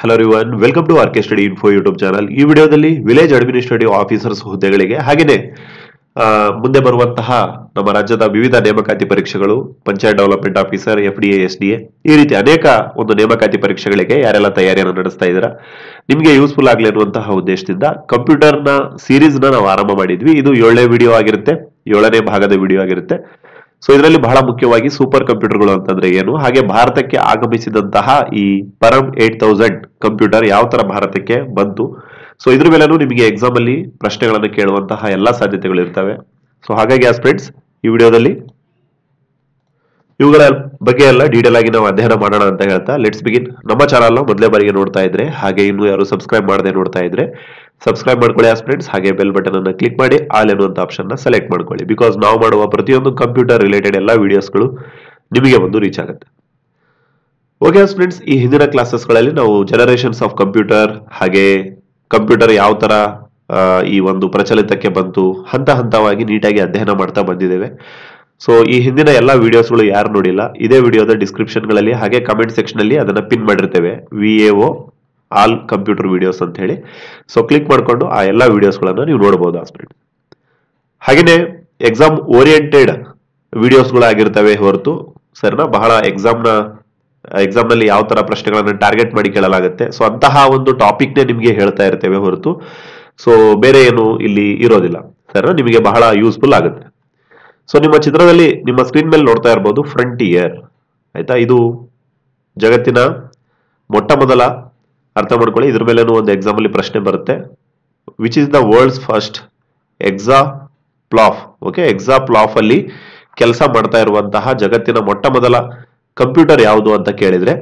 Hello everyone, welcome to R K study info YouTube channel. ಈ ವಿಡಿಯೋದಲ್ಲಿ village administrative officers ಹುದ್ದೆಗಳಿಗೆ ಹಾಗೆಯೇ ಮುಂದೆ ಬರುವಂತಹ ನಮ್ಮ ರಾಜ್ಯದ ವಿವಿಧ ನೇಮಕಾತಿ ಪರೀಕ್ಷೆಗಳು, panchayat development officer, FDA, SDA, ಈ ರೀತಿ ಅನೇಕ ಒಂದು ನೇಮಕಾತಿ ಪರೀಕ್ಷೆಗಳಿಗೆ ಯಾರೆಲ್ಲ ತಯಾರಿಯನ್ನು ನಡೆಸ್ತಾ ಇದ್ದೀರಾ, ನಿಮಗೆ ಯೂಸ್ಫುಲ್ ಆಗಲಿ ಅನ್ನುವಂತಹ ಉದ್ದೇಶದಿಂದ ಕಂಪ್ಯೂಟರ್ನ ಸೀರೀಸ್ ನಾವು ಆರಂಭ ಮಾಡಿದ್ವಿ. ಇದು 7ನೇ ವಿಡಿಯೋ ಆಗಿರುತ್ತೆ, 7ನೇ ಭಾಗದ ವಿಡಿಯೋ ಆಗಿರುತ್ತೆ. ಸೊ ಇದರಲ್ಲಿ ಬಹಳ ಮುಖ್ಯವಾಗಿ ಸೂಪರ್ ಕಂಪ್ಯೂಟರ್ಗಳು ಅಂತಂದ್ರೆ ಏನು, ಹಾಗೆ ಭಾರತಕ್ಕೆ ಆಗಮಿಸಿದಂತಹ ಈ ಪರಂ 8000 ಕಂಪ್ಯೂಟರ್ ಯಾವ ತರ ಭಾರತಕ್ಕೆ ಬಂತು, ಸೊ ಇದ್ರ ಮೇಲೂ ನಿಮಗೆ ಎಕ್ಸಾಮ್ ಅಲ್ಲಿ ಪ್ರಶ್ನೆಗಳನ್ನು ಕೇಳುವಂತಹ ಎಲ್ಲಾ ಸಾಧ್ಯತೆಗಳು ಇರ್ತವೆ. ಸೊ ಹಾಗಾಗಿ ಫ್ರೆಂಡ್ಸ್, ಈ ವಿಡಿಯೋದಲ್ಲಿ ಇವುಗಳ ಬಗ್ಗೆ ಎಲ್ಲ ಡೀಟೇಲ್ ಆಗಿ ನಾವು ಅಧ್ಯಯನ ಮಾಡೋಣ ಅಂತ ಹೇಳ್ತಾ ಲೆಟ್ಸ್ ಬಿಗಿನ್. ನಮ್ಮ ಚಾನಲ್ ಮೊದಲೇ ಬಾರಿಗೆ ನೋಡ್ತಾ ಇದ್ರೆ, ಹಾಗೆ ಇನ್ನು ಯಾರು ಸಬ್ಸ್ಕ್ರೈಬ್ ಮಾಡದೆ ನೋಡ್ತಾ ಇದ್ರೆ ಸಬ್ಸ್ಕ್ರೈಬ್ ಮಾಡ್ಕೊಳ್ಳಿ ಫ್ರೆಂಡ್ಸ್. ಹಾಗೆ ಬೆಲ್ ಬಟನ್ ಅನ್ನು ಕ್ಲಿಕ್ ಮಾಡಿ ಆಲ್ ಎನ್ನುವಂತ ಆಪ್ಷನ್ ನ ಸೆಲೆಕ್ಟ್ ಮಾಡ್ಕೊಳ್ಳಿ. ಬಿಕಾಸ್ ನಾವು ಮಾಡುವ ಪ್ರತಿಯೊಂದು ಕಂಪ್ಯೂಟರ್ ರಿಲೇಟೆಡ್ ಎಲ್ಲ ವಿಡಿಯೋಸ್ಗಳು ನಿಮಗೆ ಒಂದು ರೀಚ್ ಆಗುತ್ತೆ. ಓಕೆ ಫ್ರೆಂಡ್ಸ್, ಈ ಹಿಂದಿನ ಕ್ಲಾಸಸ್ಗಳಲ್ಲಿ ನಾವು ಜನರೇಷನ್ಸ್ ಆಫ್ ಕಂಪ್ಯೂಟರ್, ಹಾಗೆ ಕಂಪ್ಯೂಟರ್ ಯಾವ ತರ ಈ ಒಂದು ಪ್ರಚಲಿತಕ್ಕೆ ಬಂತು, ಹಂತ ಹಂತವಾಗಿ ನೀಟಾಗಿ ಅಧ್ಯಯನ ಮಾಡ್ತಾ ಬಂದಿದ್ದೇವೆ. ಸೊ ಈ ಹಿಂದಿನ ಎಲ್ಲ ವಿಡಿಯೋಸ್ಗಳು ಯಾರು ನೋಡಿಲ್ಲ, ಇದೇ ವಿಡಿಯೋದ ಡಿಸ್ಕ್ರಿಪ್ಷನ್ ಗಳಲ್ಲಿ ಹಾಗೆ ಕಮೆಂಟ್ ಸೆಕ್ಷನ್ ಅಲ್ಲಿ ಅದನ್ನ ಪಿನ್ ಮಾಡಿರ್ತೇವೆ, VAO ಆಲ್ ಕಂಪ್ಯೂಟರ್ ವಿಡಿಯೋಸ್ ಅಂತ ಹೇಳಿ. ಸೊ ಕ್ಲಿಕ್ ಮಾಡ್ಕೊಂಡು ಆ ಎಲ್ಲ ವಿಡಿಯೋಸ್ಗಳನ್ನ ನೀವು ನೋಡಬಹುದು ಫ್ರೆಂಡ್ಸ್. ಹಾಗೇನೆ ಎಕ್ಸಾಮ್ ಓರಿಯೆಂಟೆಡ್ ವಿಡಿಯೋಸ್ಗಳು ಆಗಿರ್ತವೆ ಹೊರತು ಸರಿನಾ, ಬಹಳ ಎಕ್ಸಾಮ್ ನಲ್ಲಿ ಯಾವ ತರ ಪ್ರಶ್ನೆಗಳನ್ನ ಟಾರ್ಗೆಟ್ ಮಾಡಿ ಕೇಳಲಾಗುತ್ತೆ, ಸೊ ಅಂತಹ ಒಂದು ಟಾಪಿಕ್ ನೇ ನಿಮಗೆ ಹೇಳ್ತಾ ಇರ್ತೇವೆ ಹೊರತು ಸೊ ಬೇರೆ ಏನು ಇಲ್ಲಿ ಇರೋದಿಲ್ಲ ಸರಿನಾ, ನಿಮಗೆ ಬಹಳ ಯೂಸ್ಫುಲ್ ಆಗುತ್ತೆ. ಸೊ ನಿಮ್ಮ ಚಿತ್ರದಲ್ಲಿ ನಿಮ್ಮ ಸ್ಕ್ರೀನ್ ಮೇಲೆ ನೋಡ್ತಾ ಇರಬಹುದು ಫ್ರಂಟಿಯರ್, ಆಯ್ತಾ. ಇದು ಜಗತ್ತಿನ ಮೊಟ್ಟ ಮೊದಲ, ಅರ್ಥ ಮಾಡ್ಕೊಳ್ಳಿ, ಇದ್ರ ಮೇಲೇನು ಒಂದು ಎಕ್ಸಾಮ್ ಅಲ್ಲಿ ಪ್ರಶ್ನೆ ಬರುತ್ತೆ, which is the world's first exaflop. Okay, exaflop ಅಲ್ಲಿ ಕೆಲಸ ಮಾಡ್ತಾ ಇರುವಂತಹ ಜಗತ್ತಿನ ಮೊಟ್ಟ ಮೊದಲ ಕಂಪ್ಯೂಟರ್ ಯಾವುದು ಅಂತ ಕೇಳಿದ್ರೆ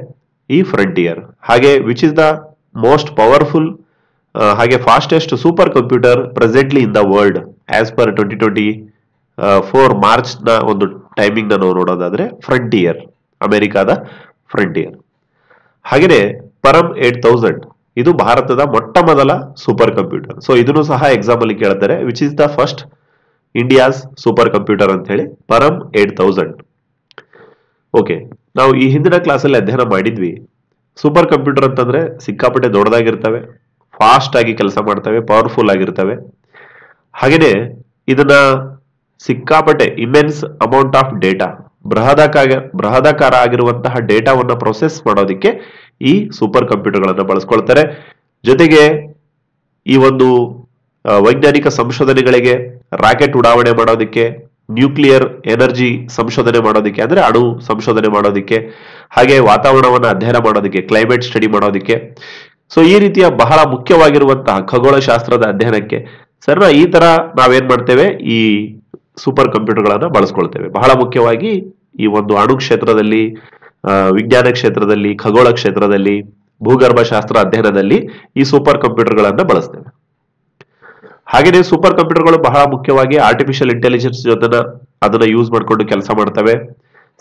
ಈ ಫ್ರಂಟಿಯರ್. ಹಾಗೆ which is the most powerful ಹಾಗೆ fastest super computer presently in the world as per 2024 March ನ ಒಂದು ಟೈಮಿಂಗ್ ನಾವು ನೋಡೋದಾದ್ರೆ ಫ್ರಂಟಿಯರ್, ಅಮೆರಿಕಾದ ಫ್ರಂಟಿಯರ್. ಹಾಗೆಯೇ ಪರಂ 8000 ಇದು ಭಾರತದ ಮೊಟ್ಟ ಮೊದಲ ಸೂಪರ್ ಕಂಪ್ಯೂಟರ್. ಸೊ ಇದನ್ನು ಸಹ ಎಕ್ಸಾಮ್ ಅಲ್ಲಿ ಕೇಳ್ತಾರೆ, which is the first India's super computer ಅಂತ ಹೇಳಿ ಪರಂ 8000. ಓಕೆ, ನಾವು ಈ ಹಿಂದಿನ ಕ್ಲಾಸ್ ಅಲ್ಲಿ ಅಧ್ಯಯನ ಮಾಡಿದ್ವಿ, ಸೂಪರ್ ಕಂಪ್ಯೂಟರ್ ಅಂತಂದ್ರೆ ಸಿಕ್ಕಾಪಟ್ಟೆ ದೊಡ್ಡದಾಗಿರ್ತವೆ, ಫಾಸ್ಟ್ ಆಗಿ ಕೆಲಸ ಮಾಡ್ತವೆ, ಪವರ್ಫುಲ್ ಆಗಿರ್ತವೆ. ಹಾಗೇನೆ ಇದನ್ನ ಸಿಕ್ಕಾಪಟ್ಟೆ ಇಮೆನ್ಸ್ ಅಮೌಂಟ್ ಆಫ್ ಡೇಟಾ, ಬೃಹದಾಕಾರ ಆಗಿರುವಂತಹ ಡೇಟಾವನ್ನ ಪ್ರೊಸೆಸ್ ಮಾಡೋದಕ್ಕೆ ಈ ಸೂಪರ್ ಕಂಪ್ಯೂಟರ್ಗಳನ್ನ ಬಳಸ್ಕೊಳ್ತಾರೆ. ಜೊತೆಗೆ ಈ ಒಂದು ವೈಜ್ಞಾನಿಕ ಸಂಶೋಧನೆಗಳಿಗೆ, ರಾಕೆಟ್ ಉಡಾವಣೆ ಮಾಡೋದಕ್ಕೆ, ನ್ಯೂಕ್ಲಿಯರ್ ಎನರ್ಜಿ ಸಂಶೋಧನೆ ಮಾಡೋದಕ್ಕೆ ಅಂದ್ರೆ ಅಣು ಸಂಶೋಧನೆ ಮಾಡೋದಕ್ಕೆ, ಹಾಗೆ ವಾತಾವರಣವನ್ನ ಅಧ್ಯಯನ ಮಾಡೋದಕ್ಕೆ, ಕ್ಲೈಮೇಟ್ ಸ್ಟಡಿ ಮಾಡೋದಕ್ಕೆ, ಸೊ ಈ ರೀತಿಯ ಬಹಳ ಮುಖ್ಯವಾಗಿರುವಂತಹ ಖಗೋಳಶಾಸ್ತ್ರದ ಅಧ್ಯಯನಕ್ಕೆ ಸರಿನಾ, ಈ ತರ ನಾವೇನ್ ಮಾಡ್ತೇವೆ, ಈ ಸೂಪರ್ ಕಂಪ್ಯೂಟರ್ಗಳನ್ನ ಬಳಸ್ಕೊಳ್ತೇವೆ. ಬಹಳ ಮುಖ್ಯವಾಗಿ ಈ ಒಂದು ಅಣು ಕ್ಷೇತ್ರದಲ್ಲಿ, ವಿಜ್ಞಾನ ಕ್ಷೇತ್ರದಲ್ಲಿ, ಖಗೋಳ ಕ್ಷೇತ್ರದಲ್ಲಿ, ಭೂಗರ್ಭಶಾಸ್ತ್ರ ಅಧ್ಯಯನದಲ್ಲಿ ಈ ಸೂಪರ್ ಕಂಪ್ಯೂಟರ್ಗಳನ್ನ ಬಳಸ್ತೇವೆ. ಹಾಗೆಯೇ ಸೂಪರ್ ಕಂಪ್ಯೂಟರ್ಗಳು ಬಹಳ ಮುಖ್ಯವಾಗಿ ಆರ್ಟಿಫಿಷಿಯಲ್ ಇಂಟೆಲಿಜೆನ್ಸ್ ಜೊತೆ ಅದನ್ನ ಯೂಸ್ ಮಾಡ್ಕೊಂಡು ಕೆಲಸ ಮಾಡ್ತವೆ.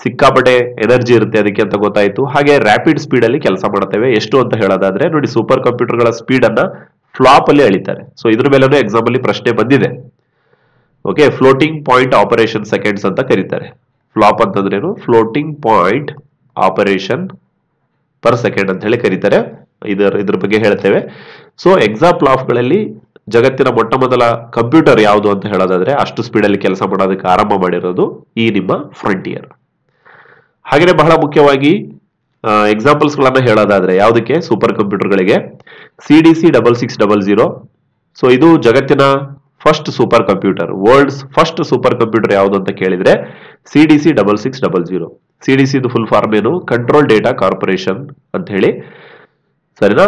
ಸಿಕ್ಕಾಪಟ್ಟೆ ಎನರ್ಜಿ ಇರುತ್ತೆ ಅದಕ್ಕೆ ಅಂತ ಗೊತ್ತಾಯ್ತು. ಹಾಗೆ ರ್ಯಾಪಿಡ್ ಸ್ಪೀಡ್ ಅಲ್ಲಿ ಕೆಲಸ ಮಾಡ್ತೇವೆ. ಎಷ್ಟು ಅಂತ ಹೇಳೋದಾದ್ರೆ ನೋಡಿ, ಸೂಪರ್ ಕಂಪ್ಯೂಟರ್ಗಳ ಸ್ಪೀಡ್ ಅನ್ನ ಫ್ಲಾಪ್ ಅಲ್ಲಿ ಅಳಿತಾರೆ. ಸೊ ಇದ್ರ ಮೇಲೂ ಎಕ್ಸಾಮ್ ಅಲ್ಲಿ ಪ್ರಶ್ನೆ ಬಂದಿದೆ. Okay, floating point operation seconds ಅಂತ ಕರೀತಾರೆ. ಫ್ಲಾಪ್ ಅಂತಂದ್ರೇನು, floating point operation per second ಅಂತ ಹೇಳಿ ಕರೀತಾರೆ. ಇದ್ರ ಬಗ್ಗೆ ಹೇಳ್ತೇವೆ. ಸೊ ಎಕ್ಸಾಪ್ಲಾಫ್ಗಳಲ್ಲಿ ಜಗತ್ತಿನ ಮೊಟ್ಟ ಮೊದಲ ಕಂಪ್ಯೂಟರ್ ಯಾವುದು ಅಂತ ಹೇಳೋದಾದ್ರೆ ಅಷ್ಟು ಸ್ಪೀಡ್ ಅಲ್ಲಿ ಕೆಲಸ ಮಾಡೋದಕ್ಕೆ ಆರಂಭ ಮಾಡಿರೋದು ಈ ನಿಮ್ಮ ಫ್ರಂಟಿಯರ್. ಹಾಗೆಯೇ ಬಹಳ ಮುಖ್ಯವಾಗಿ ಎಕ್ಸಾಂಪಲ್ಸ್ ಗಳನ್ನ ಹೇಳೋದಾದ್ರೆ ಯಾವುದಕ್ಕೆ, ಸೂಪರ್ ಕಂಪ್ಯೂಟರ್ಗಳಿಗೆ, CDC 6600. ಸೊ ಇದು ಜಗತ್ತಿನ first super computer. World's first super computer ಯಾವುದು ಅಂತ ಕೇಳಿದ್ರೆ CDC 6600. CDC ಫುಲ್ ಫಾರ್ಮ್ ಏನು, ಕಂಟ್ರೋಲ್ ಡೇಟಾ ಕಾರ್ಪೊರೇಷನ್ ಅಂತ ಹೇಳಿ ಸರಿನಾ.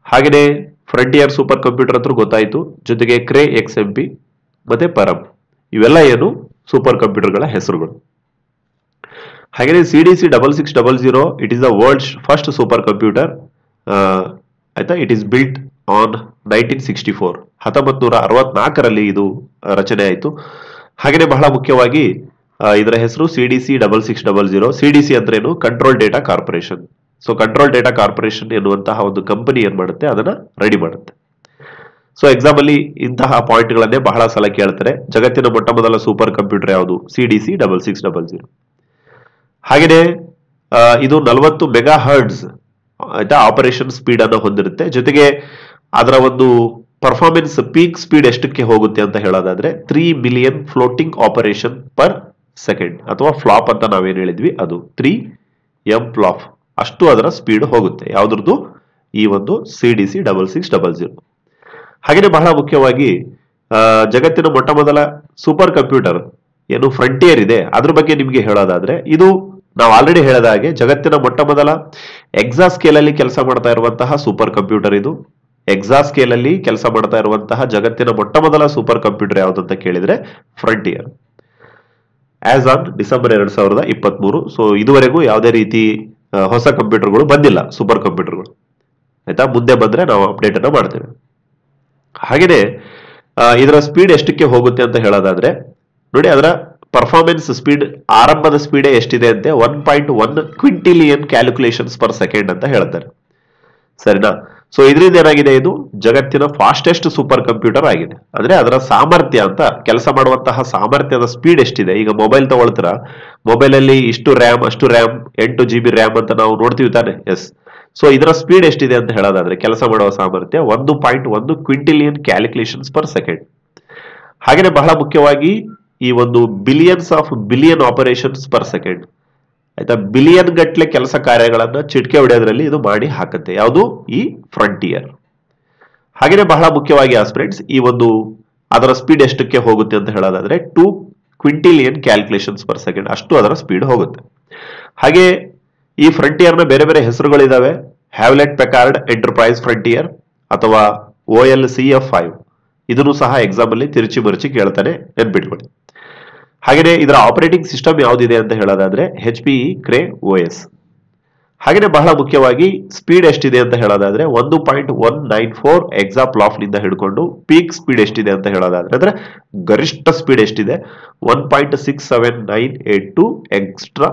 ಹಾಗೆಯೇ ಫ್ರಂಟಿಯರ್ ಸೂಪರ್ ಕಂಪ್ಯೂಟರ್ ಹತ್ರ ಗೊತ್ತಾಯ್ತು. ಜೊತೆಗೆ ಕ್ರೇ XMP ಮತ್ತೆ ಪರಂ, ಇವೆಲ್ಲ ಏನು ಸೂಪರ್ ಕಂಪ್ಯೂಟರ್ಗಳ ಹೆಸರುಗಳು. ಹಾಗೆಯೇ CDC 6600 it is the world's first super computer. ಆಯ್ತಾ, ಇಟ್ ಇಸ್ ಬಿಲ್ಟ್ ಆನ್ 1964, 1964ರಲ್ಲಿ ಇದು ರಚನೆ ಆಯಿತು. ಹಾಗೆಯೇ ಬಹಳ ಮುಖ್ಯವಾಗಿ ಇದರ ಹೆಸರು CDC 6600. CDC ಅಂದ್ರೇನು, control data corporation. So control data corporation ಎನ್ನುವಂತಹ ಒಂದು ಕಂಪನಿ ಏನ್ ಮಾಡುತ್ತೆ, ಅದನ್ನ ರೆಡಿ ಮಾಡುತ್ತೆ. ಸೊ ಎಕ್ಸಾಮ್ ಅಲ್ಲಿ ಇಂತಹ ಪಾಯಿಂಟ್ ಗಳನ್ನೇ ಬಹಳ ಸಲ ಕೇಳ್ತಾರೆ. ಜಗತ್ತಿನ ಮೊಟ್ಟ ಮೊದಲ ಸೂಪರ್ ಕಂಪ್ಯೂಟರ್ ಯಾವುದು, CDC 6600. ಹಾಗೆಯೇ ಇದು 40 ಮೆಗಾ ಹರ್ಟ್ಸ್ ಆಯ್ತಾ ಆಪರೇಷನ್ ಸ್ಪೀಡ್ ಅನ್ನು ಹೊಂದಿರುತ್ತೆ. ಜೊತೆಗೆ ಅದರ ಒಂದು ಪರ್ಫಾರ್ಮೆನ್ಸ್ ಪೀಕ್ ಸ್ಪೀಡ್ ಎಷ್ಟಕ್ಕೆ ಹೋಗುತ್ತೆ ಅಂತ ಹೇಳೋದಾದ್ರೆ 3 million floating operation per second, ಅಥವಾ ಫ್ಲಾಪ್ ಅಂತ ನಾವೇನ್ ಹೇಳಿದ್ವಿ ಅದು 3 ಎಂ ಫ್ಲಾಪ್, ಅಷ್ಟು ಅದರ ಸ್ಪೀಡ್ ಹೋಗುತ್ತೆ. ಯಾವ್ದ್ರದ್ದು? ಈ ಒಂದು CDC 6600. ಹಾಗೆಯೇ ಬಹಳ ಮುಖ್ಯವಾಗಿ ಜಗತ್ತಿನ ಮೊಟ್ಟ ಮೊದಲ ಸೂಪರ್ ಕಂಪ್ಯೂಟರ್ ಏನು ಫ್ರಂಟಿಯರ್ ಇದೆ ಅದ್ರ ಬಗ್ಗೆ ನಿಮಗೆ ಹೇಳೋದಾದ್ರೆ, ಇದು ನಾವು ಆಲ್ರೆಡಿ ಹೇಳಿದ ಹಾಗೆ ಜಗತ್ತಿನ ಮೊಟ್ಟ ಮೊದಲ ಎಕ್ಸಾ ಸ್ಕೇಲ್ ಅಲ್ಲಿ ಕೆಲಸ ಮಾಡ್ತಾ ಇರುವಂತಹ ಸೂಪರ್ ಕಂಪ್ಯೂಟರ್ ಇದು. ಎಕ್ಸಾ ಸ್ಕೇಲ್ ಅಲ್ಲಿ ಕೆಲಸ ಮಾಡ್ತಾ ಇರುವಂತಹ ಜಗತ್ತಿನ ಮೊಟ್ಟ ಮೊದಲ ಸೂಪರ್ ಕಂಪ್ಯೂಟರ್ ಯಾವುದು ಅಂತ ಕೇಳಿದ್ರೆ frontier. As on December 2023. So ಇದುವರೆಗೂ ಯಾವುದೇ ರೀತಿ ಹೊಸ ಕಂಪ್ಯೂಟರ್ಗಳು ಬಂದಿಲ್ಲ, ಸೂಪರ್ ಕಂಪ್ಯೂಟರ್ಗಳು. ಆಯ್ತಾ, ಮುಂದೆ ಬಂದ್ರೆ ನಾವು ಅಪ್ಡೇಟ್ ಅನ್ನ ಮಾಡ್ತೇವೆ. ಹಾಗೇನೆ ಇದರ ಸ್ಪೀಡ್ ಎಷ್ಟಕ್ಕೆ ಹೋಗುತ್ತೆ ಅಂತ ಹೇಳೋದಾದ್ರೆ ನೋಡಿ, ಅದರ ಪರ್ಫಾರ್ಮೆನ್ಸ್ ಸ್ಪೀಡ್ ಆರಂಭದ ಸ್ಪೀಡ್ ಎಷ್ಟಿದೆ ಅಂತೆ 1.1 ಕ್ವಿಂಟಿಲಿಯನ್ ಕ್ಯಾಲ್ಕುಲೇಷನ್ಸ್ ಪರ್ ಸೆಕೆಂಡ್ ಅಂತ ಹೇಳ್ತಾರೆ. ಸರಿನಾ? ಸೊ ಇದರಿಂದ ಏನಾಗಿದೆ, ಇದು ಜಗತ್ತಿನ ಫಾಸ್ಟೆಸ್ಟ್ ಸೂಪರ್ ಕಂಪ್ಯೂಟರ್ ಆಗಿದೆ. ಅಂದ್ರೆ ಅದರ ಸಾಮರ್ಥ್ಯ ಅಂತ, ಕೆಲಸ ಮಾಡುವಂತಹ ಸಾಮರ್ಥ್ಯದ ಸ್ಪೀಡ್ ಎಷ್ಟಿದೆ. ಈಗ ಮೊಬೈಲ್ ತಗೊಳ್ತೀರಾ, ಮೊಬೈಲ್ ಅಲ್ಲಿ ಇಷ್ಟು ರ್ಯಾಮ್ ಅಷ್ಟು ರ್ಯಾಮ್ 8 GB ರ್ಯಾಮ್ ಅಂತ ನಾವು ನೋಡ್ತೀವಿ ತಾನೆ. ಎಸ್. ಸೊ ಇದರ ಸ್ಪೀಡ್ ಎಷ್ಟಿದೆ ಅಂತ ಹೇಳೋದಾದ್ರೆ, ಕೆಲಸ ಮಾಡುವ ಸಾಮರ್ಥ್ಯ 1.1 ಕ್ವಿಂಟಿಲಿಯನ್ ಕ್ಯಾಲ್ಕುಲೇಷನ್ಸ್ ಪರ್ ಸೆಕೆಂಡ್. ಹಾಗೆಯೇ ಬಹಳ ಮುಖ್ಯವಾಗಿ ಈ ಒಂದು billions of billion operations per second, ಆಯ್ತಾ, ಬಿಲಿಯನ್ ಗಟ್ಲೆ ಕೆಲಸ ಕಾರ್ಯಗಳನ್ನ ಚಿಟಿಕೆ ಹೊಡೆಯೋದ್ರಲ್ಲಿ ಇದು ಮಾಡಿ ಹಾಕುತ್ತೆ. ಯಾವುದು? ಈ ಫ್ರಂಟಿಯರ್. ಹಾಗೆಯೇ ಬಹಳ ಮುಖ್ಯವಾಗಿ ಆಸ್ಪಿರೆಂಟ್ಸ್, ಈ ಒಂದು ಅದರ ಸ್ಪೀಡ್ ಎಷ್ಟಕ್ಕೆ ಹೋಗುತ್ತೆ ಅಂತ ಹೇಳೋದಾದ್ರೆ 2 ಕ್ವಿಂಟಿಲಿಯನ್ ಕ್ಯಾಲ್ಕುಲೇಷನ್ಸ್ ಪರ್ ಸೆಕೆಂಡ್, ಅಷ್ಟು ಅದರ ಸ್ಪೀಡ್ ಹೋಗುತ್ತೆ. ಹಾಗೆ ಈ ಫ್ರಂಟಿಯರ್ ನ ಬೇರೆ ಬೇರೆ ಹೆಸರುಗಳಿದಾವೆ. ಹ್ಯಾವ್ಲೆಟ್ ಪೆಕಾರ್ಡ್ ಎಂಟರ್ಪ್ರೈಸ್ ಫ್ರಂಟಿಯರ್ ಅಥವಾ OLCF5. ಇದನ್ನು ಸಹ ಎಕ್ಸಾಮ್ ಅಲ್ಲಿ ತಿರುಚಿ ಮರುಚಿ ಕೇಳ್ತಾನೆ, ನೆನ್ಪಿಟ್ಕೊಳ್ಳಿ. ಹಾಗೆಯೇ ಇದರ ಆಪರೇಟಿಂಗ್ ಸಿಸ್ಟಮ್ ಯಾವ್ದಿದೆ ಅಂತ ಹೇಳೋದಾದ್ರೆ HPE Cray OS. ಹಾಗೆಯೇ ಬಹಳ ಮುಖ್ಯವಾಗಿ ಸ್ಪೀಡ್ ಎಷ್ಟಿದೆ ಅಂತ ಹೇಳೋದಾದ್ರೆ 1.194 ಎಕ್ಸಾಫ್ಲಾಪ್ ನಿಂದ ಹಿಡ್ಕೊಂಡು ಪೀಕ್ ಸ್ಪೀಡ್ ಎಷ್ಟಿದೆ ಅಂತ ಹೇಳೋದಾದ್ರೆ, ಅಂದ್ರೆ ಗರಿಷ್ಠ ಸ್ಪೀಡ್ ಎಷ್ಟಿದೆ 1.67982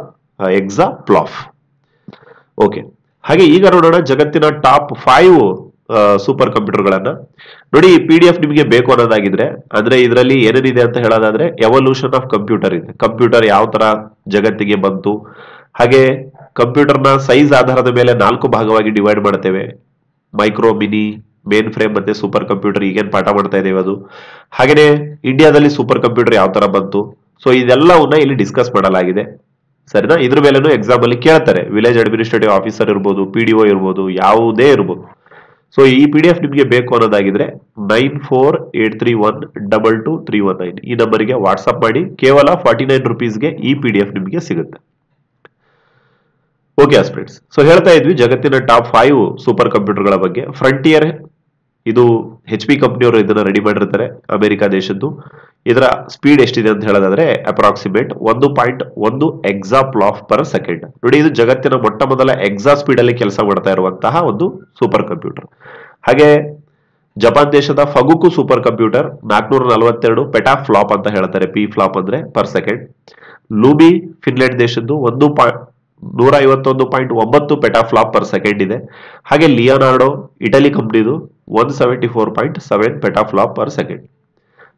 ಎಕ್ಸಾಫ್ಲಾಪ್. ಓಕೆ. ಹಾಗೆ ಈಗ ನೋಡೋಣ ಜಗತ್ತಿನ ಟಾಪ್ 5 ಸೂಪರ್ ಕಂಪ್ಯೂಟರ್ಗಳನ್ನ. ನೋಡಿ, PDF ನಿಮಗೆ ಬೇಕು ಅನ್ನೋದಾಗಿದ್ರೆ, ಅಂದ್ರೆ ಇದರಲ್ಲಿ ಏನೇನಿದೆ ಅಂತ ಹೇಳೋದಾದ್ರೆ ಎವಲ್ಯೂಷನ್ ಆಫ್ ಕಂಪ್ಯೂಟರ್ ಇದೆ. ಕಂಪ್ಯೂಟರ್ ಯಾವ ತರ ಜಗತ್ತಿಗೆ ಬಂತು, ಹಾಗೆ ಕಂಪ್ಯೂಟರ್ನ ಸೈಜ್ ಆಧಾರದ ಮೇಲೆ 4 ಭಾಗವಾಗಿ ಡಿವೈಡ್ ಮಾಡ್ತೇವೆ. ಮೈಕ್ರೋ, ಮಿನಿ, ಮೇನ್ ಫ್ರೇಮ್ ಮತ್ತೆ ಸೂಪರ್ ಕಂಪ್ಯೂಟರ್. ಈಗೇನ್ ಪಾಠ ಮಾಡ್ತಾ ಇದ್ದೇವೆ ಅದು. ಹಾಗೇನೆ ಇಂಡಿಯಾದಲ್ಲಿ ಸೂಪರ್ ಕಂಪ್ಯೂಟರ್ ಯಾವ ತರ ಬಂತು, ಸೊ ಇದೆಲ್ಲವನ್ನ ಇಲ್ಲಿ ಡಿಸ್ಕಸ್ ಮಾಡಲಾಗಿದೆ. ಸರಿನಾ? ಇದ್ರ ಮೇಲೆನೂ ಎಕ್ಸಾಮ್ ಅಲ್ಲಿ ಕೇಳ್ತಾರೆ. ವಿಲೇಜ್ ಅಡ್ಮಿನಿಸ್ಟ್ರೇಟಿವ್ ಆಫೀಸರ್ ಇರ್ಬೋದು, PDO ಇರ್ಬೋದು, ಯಾವುದೇ ಇರ್ಬೋದು. ಸೊ ಈ PDF ನಿಮಗೆ ಬೇಕು ಅನ್ನೋದಾಗಿದ್ರೆ 9483122319 ಈ ನಂಬರ್ಗೆ ವಾಟ್ಸ್ಆಪ್ ಮಾಡಿ. ಕೇವಲ 49 rupeesಗೆ ಈ PDF ನಿಮಗೆ ಸಿಗುತ್ತೆ. ಓಕೆ ಆಸ್ಪಿರೆಂಟ್ಸ್, ಸೊ ಹೇಳ್ತಾ ಇದ್ವಿ ಜಗತ್ತಿನ ಟಾಪ್ 5 ಸೂಪರ್ ಕಂಪ್ಯೂಟರ್ಗಳ ಬಗ್ಗೆ. ಫ್ರಂಟಿಯರ್ ಇದು HP ಕಂಪ್ನಿಯವರು ಇದನ್ನ ರೆಡಿ ಮಾಡಿರ್ತಾರೆ, ಅಮೆರಿಕ ದೇಶದ್ದು. ಇದರ ಸ್ಪೀಡ್ ಎಷ್ಟಿದೆ ಅಂತ ಹೇಳೋದಾದ್ರೆ ಅಪ್ರಾಕ್ಸಿಮೇಟ್ 1.1 ಎಕ್ಸಾಫ್ಲಾಪ್ ಪರ್ ಸೆಕೆಂಡ್. ನೋಡಿ, ಇದು ಜಗತ್ತಿನ ಮೊಟ್ಟ ಮೊದಲ ಎಕ್ಸಾ ಸ್ಪೀಡ್ ಅಲ್ಲಿ ಕೆಲಸ ಮಾಡ್ತಾ ಇರುವಂತಹ ಒಂದು ಸೂಪರ್ ಕಂಪ್ಯೂಟರ್. ಹಾಗೆ ಜಪಾನ್ ದೇಶದ Fugaku super computer 442 peta flop ಅಂತ ಹೇಳ್ತಾರೆ, P ಫ್ಲಾಪ್ ಅಂದ್ರೆ ಪರ್ ಸೆಕೆಂಡ್. ಲೂಬಿ ಫಿನ್ಲೆಂಡ್ ದೇಶದ್ದು 151.9 ಪೆಟಾ ಫ್ಲಾಪ್ ಪರ್ ಸೆಕೆಂಡ್ ಇದೆ. ಹಾಗೆ ಲಿಯೋನಾರ್ಡೋ ಇಟಲಿ ಕಂಪ್ನಿದು 174.7 ಪೆಟಾ ಫ್ಲಾಪ್ ಪರ್ ಸೆಕೆಂಡ್.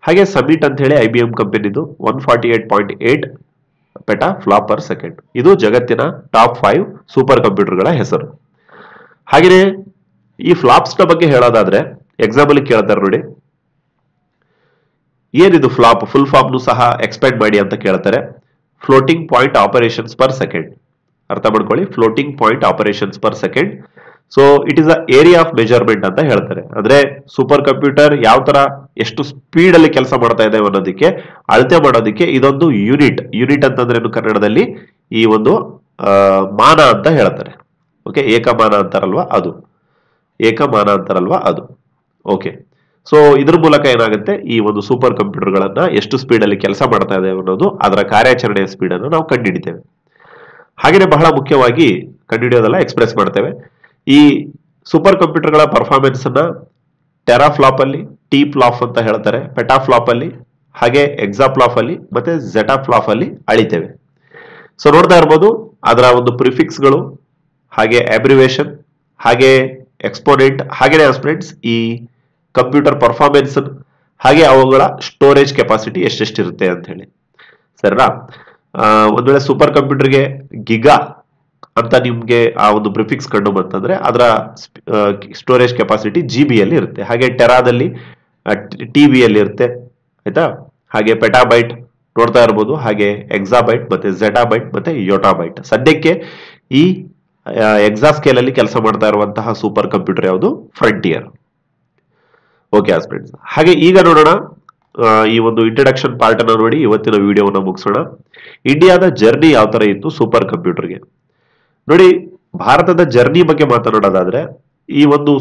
ಹಾಗೆ ಸಮಿಟ್ ಅಂತ ಹೇಳಿ IBM ಕಂಪನಿದು 148.8 ಪೆಟಾ ಫ್ಲಾಪ್ ಪರ್ ಸೆಕೆಂಡ್. ಇದು ಜಗತ್ತಿನ ಟಾಪ್ 5 ಸೂಪರ್ ಕಂಪ್ಯೂಟರ್ಗಳ ಹೆಸರು. ಹಾಗೆಯೇ ಈ ಫ್ಲಾಪ್ಸ್ ನ ಬಗ್ಗೆ ಹೇಳೋದಾದ್ರೆ ಎಕ್ಸಾಮ್ ಅಲ್ಲಿ ಕೇಳ್ತಾರೆ ನೋಡಿ, ಏನಿದು ಫ್ಲಾಪ್, ಫುಲ್ ಫಾರ್ಮ್ ಸಹ ಎಕ್ಸ್ಪ್ಯಾಂಡ್ ಮಾಡಿ ಅಂತ ಕೇಳ್ತಾರೆ. Floating point operations per second. ಅರ್ಥ ಮಾಡ್ಕೊಳ್ಳಿ, floating point operations per second. So it is a area of measurement ಅಂತ ಹೇಳ್ತಾರೆ. ಅಂದ್ರೆ ಸೂಪರ್ ಕಂಪ್ಯೂಟರ್ ಯಾವ ತರ ಎಷ್ಟು ಸ್ಪೀಡ್ ಅಲ್ಲಿ ಕೆಲಸ ಮಾಡ್ತಾ ಇದೆ ಅನ್ನೋದಕ್ಕೆ ಅಳತೆ ಮಾಡೋದಕ್ಕೆ ಇದೊಂದು ಯೂನಿಟ್. ಯೂನಿಟ್ ಅಂತಂದ್ರೆ ಕನ್ನಡದಲ್ಲಿ ಈ ಒಂದು ಮಾನ ಅಂತ ಹೇಳ್ತಾರೆ. ಓಕೆ, ಏಕಮಾನ ಅಂತಾರಲ್ವಾ ಅದು, ಏಕಮಾನ ಅಂತಾರಲ್ವಾ ಅದು. ಓಕೆ, ಸೊ ಇದ್ರ ಮೂಲಕ ಏನಾಗುತ್ತೆ, ಈ ಒಂದು ಸೂಪರ್ ಕಂಪ್ಯೂಟರ್ಗಳನ್ನ ಎಷ್ಟು ಸ್ಪೀಡ್ ಅಲ್ಲಿ ಕೆಲಸ ಮಾಡ್ತಾ ಇದೆ ಅನ್ನೋದು, ಅದರ ಕಾರ್ಯಾಚರಣೆಯ ಸ್ಪೀಡ್ ಅನ್ನು ನಾವು ಕಂಡುಹಿಡಿತೇವೆ. ಹಾಗೆಯೇ ಬಹಳ ಮುಖ್ಯವಾಗಿ ಕಂಡುಹಿಡಿಯೋದಲ್ಲ, ಎಕ್ಸ್ಪ್ರೆಸ್ ಮಾಡ್ತೇವೆ. ಈ ಸೂಪರ್ ಕಂಪ್ಯೂಟರ್ಗಳ ಪರ್ಫಾರ್ಮೆನ್ಸ್ ಅನ್ನ ಟೆರಾಫ್ಲಾಪ್ ಅಲ್ಲಿ, T ಫ್ಲಾಪ್ ಅಂತ ಹೇಳ್ತಾರೆ, ಪೆಟಾಫ್ಲಾಪ್ ಅಲ್ಲಿ, ಹಾಗೆ ಎಕ್ಸಾಫ್ಲಾಪ್ ಅಲ್ಲಿ ಮತ್ತೆ ಝೆಟಾಫ್ಲಾಪ್ ಅಲ್ಲಿ ಅಳಿತೇವೆ. ಸೊ ನೋಡ್ತಾ ಇರ್ಬೋದು ಅದರ ಒಂದು ಪ್ರಿಫಿಕ್ಸ್ ಗಳು, ಹಾಗೆ ಅಬ್ರಿವೇಶನ್, ಹಾಗೆ ಎಕ್ಸ್ಪೋನೆಂಟ್, ಹಾಗೆ ಆಸ್ಪಿರೆಂಟ್ಸ್ ಈ ಕಂಪ್ಯೂಟರ್ ಪರ್ಫಾರ್ಮೆನ್ಸ್, ಹಾಗೆ ಅವುಗಳ ಸ್ಟೋರೇಜ್ ಕೆಪಾಸಿಟಿ ಎಷ್ಟೆಷ್ಟಿರುತ್ತೆ ಅಂತ ಹೇಳಿ. ಸರಿನಾ? ಒಂದ್ ವೇಳೆ ಸೂಪರ್ ಕಂಪ್ಯೂಟರ್ಗೆ ಗಿಗಾ ಅಂತ ನಿಮ್ಗೆ ಆ ಒಂದು ಪ್ರಿಫಿಕ್ಸ್ ಕಂಡು ಬಂತಂದ್ರೆ ಅದರ ಸ್ಟೋರೇಜ್ ಕೆಪಾಸಿಟಿ GB ಅಲ್ಲಿ ಇರುತ್ತೆ. ಹಾಗೆ ಟೆರಾದಲ್ಲಿ TB ಅಲ್ಲಿ ಇರುತ್ತೆ, ಆಯ್ತಾ. ಹಾಗೆ ಪೆಟಾಬೈಟ್ ನೋಡ್ತಾ ಇರ್ಬೋದು, ಹಾಗೆ ಎಕ್ಸಾಬೈಟ್ ಮತ್ತೆ ಝೆಟಾಬೈಟ್ ಮತ್ತೆ ಯೋಟಾಬೈಟ್. ಸದ್ಯಕ್ಕೆ ಈ ಎಕ್ಸಾ ಸ್ಕೇಲ್ ಅಲ್ಲಿ ಕೆಲಸ ಮಾಡ್ತಾ ಇರುವಂತಹ ಸೂಪರ್ ಕಂಪ್ಯೂಟರ್ ಯಾವುದು? ಫ್ರಂಟಿಯರ್. ಓಕೆ ಫ್ರೆಂಡ್ಸ್, ಹಾಗೆ ಈಗ ನೋಡೋಣ ಈ ಒಂದು ಇಂಟ್ರಡಕ್ಷನ್ ಪಾರ್ಟ್ ಅನ್ನ ನೋಡಿ ಇವತ್ತಿನ ವಿಡಿಯೋವನ್ನ ಮುಗಿಸೋಣ. ಇಂಡಿಯಾದ ಜರ್ನಿ ಯಾವ ತರ ಇತ್ತು ಸೂಪರ್ ಕಂಪ್ಯೂಟರ್ಗೆ ನೋಡಿ. ಭಾರತದ ಜರ್ನಿ ಬಗ್ಗೆ ಮಾತನಾಡೋದಾದ್ರೆ ಈ ಒಂದು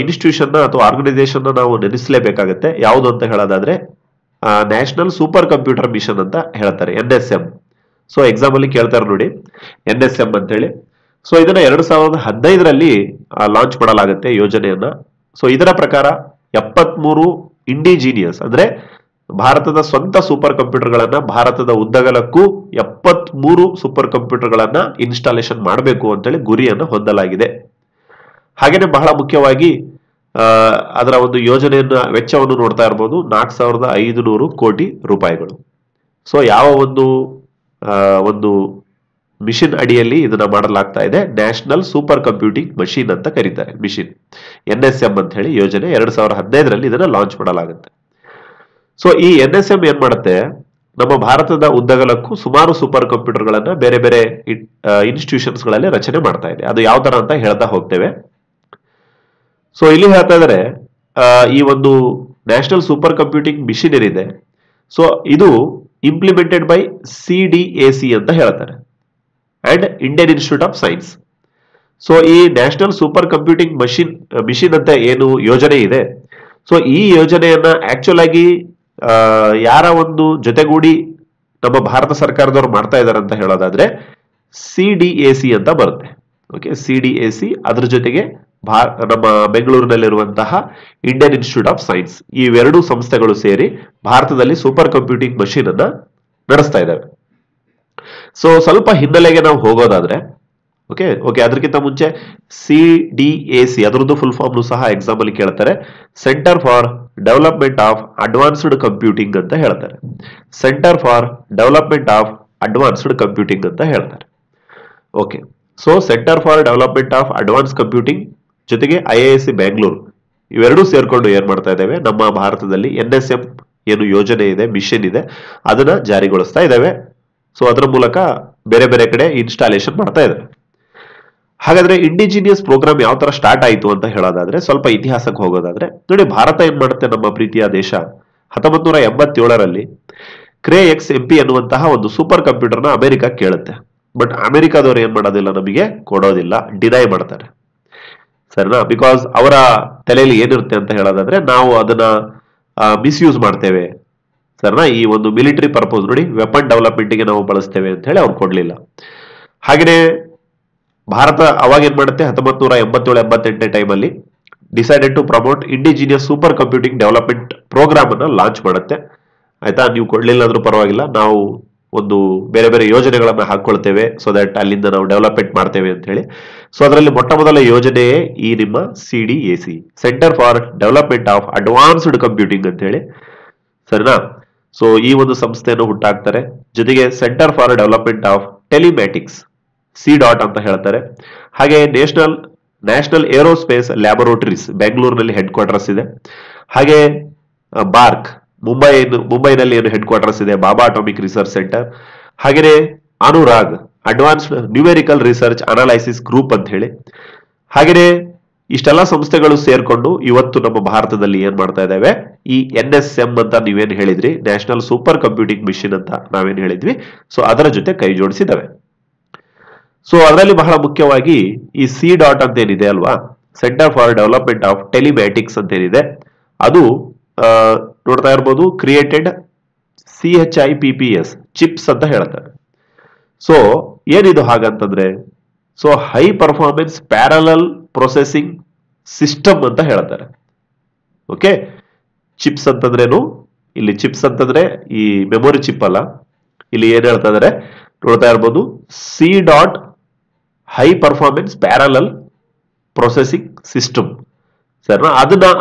ಇನ್ಸ್ಟಿಟ್ಯೂಷನ್ ಅಥವಾ ಆರ್ಗನೈಸೇಷನ್ ನಾವು ನೆನೆಸಲೇಬೇಕಾಗತ್ತೆ. ಯಾವುದು ಅಂತ ಹೇಳೋದಾದ್ರೆ ನ್ಯಾಷನಲ್ ಸೂಪರ್ ಕಂಪ್ಯೂಟರ್ ಮಿಷನ್ ಅಂತ ಹೇಳ್ತಾರೆ, NSM. ಸೊ ಎಕ್ಸಾಮ್ ಅಲ್ಲಿ ಕೇಳ್ತಾರೆ ನೋಡಿ NSM ಅಂತ ಹೇಳಿ. ಸೊ ಇದನ್ನ 2015ರಲ್ಲಿ ಲಾಂಚ್ ಮಾಡಲಾಗುತ್ತೆ ಯೋಜನೆಯನ್ನ. ಸೊ ಇದರ ಪ್ರಕಾರ 73 ಇಂಡಿಜಿನಿಯಸ್ ಅಂದ್ರೆ ಭಾರತದ ಸ್ವಂತ ಸೂಪರ್ ಕಂಪ್ಯೂಟರ್ ಗಳನ್ನ ಭಾರತದ ಉದ್ದಗಲಕ್ಕೂ 73 ಸೂಪರ್ ಕಂಪ್ಯೂಟರ್ ಗಳನ್ನ ಇನ್ಸ್ಟಾಲೇಷನ್ ಮಾಡಬೇಕು ಅಂತೇಳಿ ಗುರಿಯನ್ನು ಹೊಂದಲಾಗಿದೆ. ಹಾಗೇನೆ ಬಹಳ ಮುಖ್ಯವಾಗಿ ಅದರ ಒಂದು ಯೋಜನೆಯನ್ನ ವೆಚ್ಚವನ್ನು ನೋಡ್ತಾ ಇರಬಹುದು, 4500 ಕೋಟಿ ರೂಪಾಯಿಗಳು. ಸೊ ಯಾವ ಒಂದು ಮಿಷನ್ ಅಡಿಯಲ್ಲಿ ಇದನ್ನ ಮಾಡಲಾಗ್ತಾ ಇದೆ? ನ್ಯಾಷನಲ್ ಸೂಪರ್ ಕಂಪ್ಯೂಟಿಂಗ್ ಮಷೀನ್ ಅಂತ ಕರೀತಾರೆ, ಮಿಷಿನ್ NSM ಅಂತ ಹೇಳಿ ಯೋಜನೆ 2015ರಲ್ಲಿ ಇದನ್ನ ಲಾಂಚ್ ಮಾಡಲಾಗುತ್ತೆ. ಸೊ ಈ NSM ಏನ್ ಮಾಡುತ್ತೆ? ನಮ್ಮ ಭಾರತದ ಉದ್ದಗಲಕ್ಕೂ ಸುಮಾರು ಸೂಪರ್ ಕಂಪ್ಯೂಟರ್ ಗಳನ್ನ ಬೇರೆ ಬೇರೆ ಇನ್ಸ್ಟಿಟ್ಯೂಷನ್ಸ್ ಗಳಲ್ಲಿ ರಚನೆ ಮಾಡ್ತಾ ಇದೆ. ಅದು ಯಾವ ತರ ಅಂತ ಹೇಳ್ತಾ ಹೋಗ್ತೇವೆ. ಸೊ ಇಲ್ಲಿ ಹೇಳ್ತಾ ಇದ್ದಾರೆ ಈ ಒಂದು ನ್ಯಾಷನಲ್ ಸೂಪರ್ ಕಂಪ್ಯೂಟಿಂಗ್ ಮಿಷನ್ ಏನಿದೆ, ಸೊ ಇದು ಇಂಪ್ಲಿಮೆಂಟೆಡ್ ಬೈ CDAC ಅಂತ ಹೇಳ್ತಾರೆ and Indian institute of science. So ಈ ನ್ಯಾಷನಲ್ ಸೂಪರ್ ಕಂಪ್ಯೂಟಿಂಗ್ ಮಿಷನ್ ಅಂತ ಏನು ಯೋಜನೆ ಇದೆ, ಸೊ ಈ ಯೋಜನೆಯನ್ನ ಆಕ್ಚುಲ್ ಆಗಿ ಯಾರ ಒಂದು ಜೊತೆಗೂಡಿ ನಮ್ಮ ಭಾರತ ಸರ್ಕಾರದವರು ಮಾಡ್ತಾ ಇದ್ದಾರೆ ಅಂತ ಹೇಳೋದಾದ್ರೆ CDAC ಅಂತ ಬರುತ್ತೆ. ಓಕೆ, CDAC ಅದ್ರ ಜೊತೆಗೆ ನಮ್ಮ ಬೆಂಗಳೂರಿನಲ್ಲಿರುವಂತಹ ಇಂಡಿಯನ್ ಇನ್ಸ್ಟಿಟ್ಯೂಟ್ ಆಫ್ ಸೈನ್ಸ್, ಇವೆರಡು ಸಂಸ್ಥೆಗಳು ಸೇರಿ ಭಾರತದಲ್ಲಿ ಸೂಪರ್ ಕಂಪ್ಯೂಟಿಂಗ್ ಮಷೀನ್ ಅನ್ನ ನಡೆಸ್ತಾ ಇದ್ದಾವೆ. ಸೊ ಸ್ವಲ್ಪ ಹಿನ್ನೆಲೆಗೆ ನಾವು ಹೋಗೋದಾದ್ರೆ ಓಕೆ ಅದಕ್ಕಿಂತ ಮುಂಚೆ CDAC ಅದರದ್ದು ಫುಲ್ ಫಾರ್ಮ್ ಸಹ ಎಕ್ಸಾಮ್ ಅಲ್ಲಿ ಕೇಳ್ತಾರೆ. Centre for development of advanced computing ಅಂತ ಹೇಳ್ತಾರೆ. Centre for development of advanced computing ಅಂತ ಹೇಳ್ತಾರೆ. Okay, so centre for development of advance computing ಜೊತೆಗೆ IISc ಬೆಂಗಳೂರು ಇವೆರಡೂ ಸೇರ್ಕೊಂಡು ಏನ್ ಮಾಡ್ತಾ ಇದ್ದೇವೆ? ನಮ್ಮ ಭಾರತದಲ್ಲಿ NSM ಏನು ಯೋಜನೆ ಇದೆ, ಮಿಷನ್ ಇದೆ, ಅದನ್ನ ಜಾರಿಗೊಳಿಸ್ತಾ ಇದ್ದೇವೆ. ಸೊ ಅದರ ಮೂಲಕ ಬೇರೆ ಬೇರೆ ಕಡೆ ಇನ್ಸ್ಟಾಲೇಷನ್ ಮಾಡ್ತಾ ಇದ್ದಾರೆ. ಹಾಗಾದ್ರೆ ಇಂಡಿಜಿನಿಯಸ್ ಪ್ರೋಗ್ರಾಮ್ ಯಾವ ತರ ಸ್ಟಾರ್ಟ್ ಆಯಿತು ಅಂತ ಹೇಳೋದಾದ್ರೆ ಸ್ವಲ್ಪ ಇತಿಹಾಸಕ್ಕೆ ಹೋಗೋದಾದ್ರೆ ನೋಡಿ, ಭಾರತ ಏನ್ ಮಾಡುತ್ತೆ, ನಮ್ಮ ಪ್ರೀತಿಯ ದೇಶ 1987ರಲ್ಲಿ CRE-X-MP ಅನ್ನುವಂತಹ ಒಂದು ಸೂಪರ್ ಕಂಪ್ಯೂಟರ್ ನ ಅಮೆರಿಕ ಕೇಳುತ್ತೆ. ಬಟ್ ಅಮೆರಿಕಾದವರು ಏನ್ ಮಾಡೋದಿಲ್ಲ, ನಮಗೆ ಕೊಡೋದಿಲ್ಲ, ಡಿನೈ ಮಾಡ್ತಾರೆ. ಸರಿನಾ? ಬಿಕಾಸ್ ಅವರ ತಲೆಯಲ್ಲಿ ಏನಿರುತ್ತೆ ಅಂತ ಹೇಳೋದಾದ್ರೆ ನಾವು ಅದನ್ನ ಮಿಸ್ಯೂಸ್ ಮಾಡ್ತೇವೆ. ಸರಿನಾ? ಈ ಒಂದು ಮಿಲಿಟರಿ ಪರ್ಪೋಸ್ ನೋಡಿ, ವೆಪನ್ ಡೆವಲಪ್ಮೆಂಟ್ ಗೆ ನಾವು ಬಳಸ್ತೇವೆ ಅಂತ ಹೇಳಿ ಅವ್ರು ಕೊಡ್ಲಿಲ್ಲ. ಹಾಗೆಯೇ ಭಾರತ ಅವಾಗ ಏನ್ ಮಾಡುತ್ತೆ, 1987-88 ಟೈಮಲ್ಲಿ decided to promote indigenous super computing development program ಅನ್ನ ಲಾಂಚ್ ಮಾಡುತ್ತೆ. ಆಯ್ತಾ? ನೀವು ಕೊಡ್ಲಿಲ್ಲ ಅಂದ್ರೂ ಪರವಾಗಿಲ್ಲ, ನಾವು ಒಂದು ಬೇರೆ ಬೇರೆ ಯೋಜನೆಗಳನ್ನ ಹಾಕೊಳ್ತೇವೆ, ಸೊ ದಟ್ ಅಲ್ಲಿಂದ ನಾವು ಡೆವಲಪ್ಮೆಂಟ್ ಮಾಡ್ತೇವೆ ಅಂತ ಹೇಳಿ. ಸೊ ಅದರಲ್ಲಿ ಮೊಟ್ಟ ಮೊದಲ ಯೋಜನೆಯೇ ಈ ನಿಮ್ಮ CDAC, centre for development of advanced computing ಅಂತ ಹೇಳಿ. ಸರಿನಾ? ಸೊ ಈ ಒಂದು ಸಂಸ್ಥೆಯನ್ನು ಹುಟ್ಟಾಕ್ತಾರೆ. ಜೊತೆಗೆ centre for development of telematics, CDOT ಅಂತ ಹೇಳ್ತಾರೆ. ಹಾಗೆ ನ್ಯಾಷನಲ್ ಏರೋಸ್ಪೇಸ್ ಲ್ಯಾಬೊರೇಟರೀಸ್ ಬೆಂಗಳೂರಿನಲ್ಲಿ ಹೆಡ್ ಕ್ವಾರ್ಟರ್ಸ್ ಇದೆ. ಹಾಗೆ ಬಾರ್ಕ್ ಮುಂಬೈನಲ್ಲಿ ಏನು ಹೆಡ್ ಕ್ವಾರ್ಟರ್ಸ್ ಇದೆ, ಬಾಬಾ ಅಟಾಮಿಕ್ ರಿಸರ್ಚ್ ಸೆಂಟರ್. ಹಾಗೆಯೇ Anurag advanced numerical research analysis group ಅಂತ ಹೇಳಿ. ಹಾಗೆಯೇ ಇಷ್ಟೆಲ್ಲ ಸಂಸ್ಥೆಗಳು ಸೇರ್ಕೊಂಡು ಇವತ್ತು ನಮ್ಮ ಭಾರತದಲ್ಲಿ ಏನ್ ಮಾಡ್ತಾ ಇದ್ದಾವೆ, ಈ NSM ಅಂತ ನೀವೇನ್ ಹೇಳಿದ್ರಿ, ನ್ಯಾಷನಲ್ ಸೂಪರ್ ಕಂಪ್ಯೂಟಿಂಗ್ ಮಿಷನ್ ಅಂತ ನಾವೇನ್ ಹೇಳಿದ್ವಿ, ಸೊ ಅದರ ಜೊತೆ ಕೈ ಜೋಡಿಸಿದಾವೆ. ಸೊ ಅದರಲ್ಲಿ ಬಹಳ ಮುಖ್ಯವಾಗಿ ಈ CDOT ಅಂತ ಏನಿದೆ ಅಲ್ವಾ, centre for development of telematics ಅಂತ ಏನಿದೆ, ಅದು ನೋಡ್ತಾ ಇರ್ಬೋದು, ಕ್ರಿಯೇಟೆಡ್ CHIPPS ಚಿಪ್ಸ್ ಅಂತ ಹೇಳ್ತಾರೆ. ಸೊ ಏನಿದು ಹಾಗಂತಂದ್ರೆ, so high performance parallel processing system ಅಂತ ಹೇಳ್ತಾರೆ. ಓಕೆ, ಚಿಪ್ಸ್ ಅಂತಂದ್ರೇನು? ಇಲ್ಲಿ ಚಿಪ್ಸ್ ಅಂತಂದ್ರೆ ಈ ಮೆಮೊರಿ ಚಿಪ್ ಅಲ್ಲ, ಇಲ್ಲಿ ಏನ್ ಹೇಳ್ತಾ ಇದಾರೆ ನೋಡ್ತಾ ಇರ್ಬೋದು, CDOT high performance parallel processing system. ಸರಿನಾ?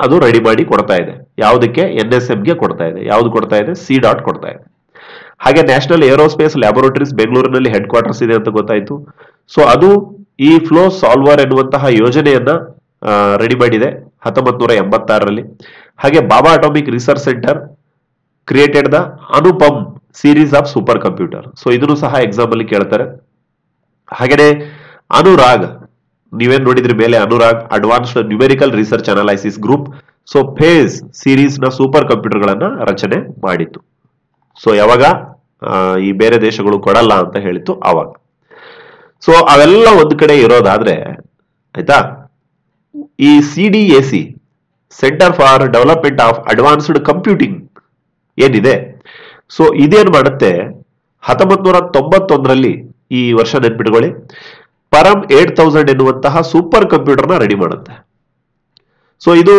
ಅದು ರೆಡಿ ಮಾಡಿ ಕೊಡ್ತಾ ಇದೆ. ಯಾವುದಕ್ಕೆ? NSM ಗೆ ಕೊಡ್ತಾ ಇದೆ. ಯಾವ್ದು ಕೊಡ್ತಾ ಇದೆ? CDOT ಕೊಡ್ತಾ ಇದೆ. ಹಾಗೆ ನ್ಯಾಷನಲ್ ಏರೋಸ್ಪೇಸ್ ಲ್ಯಾಬೊರೇಟರೀಸ್ ಬೆಂಗಳೂರಿನಲ್ಲಿ ಹೆಡ್ ಕ್ವಾರ್ಟರ್ಸ್ ಇದೆ ಅಂತ ಗೊತ್ತಾಯ್ತು. ಸೊ ಅದು ಈ ಫ್ಲೋ ಸಾಲ್ವರ್ ಎನ್ನುವಂತಹ ಯೋಜನೆಯನ್ನ ರೆಡಿ ಮಾಡಿದೆ 1986ರಲ್ಲಿ. ಹಾಗೆ Bhabha atomic research centre created the Anupam series of super computer. So ಇದನ್ನು ಸಹ ಎಕ್ಸಾಮ್ ಅಲ್ಲಿ ಕೇಳ್ತಾರೆ. ಹಾಗೇನೆ ಅನುರಾಗ್, ನೀವೇನ್ ನೋಡಿದ್ರಿ ಮೇಲೆ, Anurag advanced numerical research analysis group. So phase series ನ ಸೂಪರ್ ಕಂಪ್ಯೂಟರ್ ಗಳನ್ನ ರಚನೆ ಮಾಡಿತ್ತು. ಸೊ ಯಾವಾಗ ಈ ಬೇರೆ ದೇಶಗಳು ಕೊಡಲ್ಲ ಅಂತ ಹೇಳಿತ್ತು ಆವಾಗ. ಸೊ ಅವೆಲ್ಲ ಒಂದ್ ಕಡೆ ಇರೋದಾದ್ರೆ ಆಯ್ತಾ, ಈ CDAC centre for development of advanced computing ಏನಿದೆ, ಸೊ ಇದೇನ್ ಮಾಡುತ್ತೆ, 1991ರಲ್ಲಿ, ಈ ವರ್ಷ ನೆನ್ಪಿಟ್ಕೊಳ್ಳಿ, ಪರಂ 8000 ಎನ್ನುವಂತಹ ಸೂಪರ್ ಕಂಪ್ಯೂಟರ್ನ ರೆಡಿ ಮಾಡುತ್ತೆ. ಸೊ ಇದು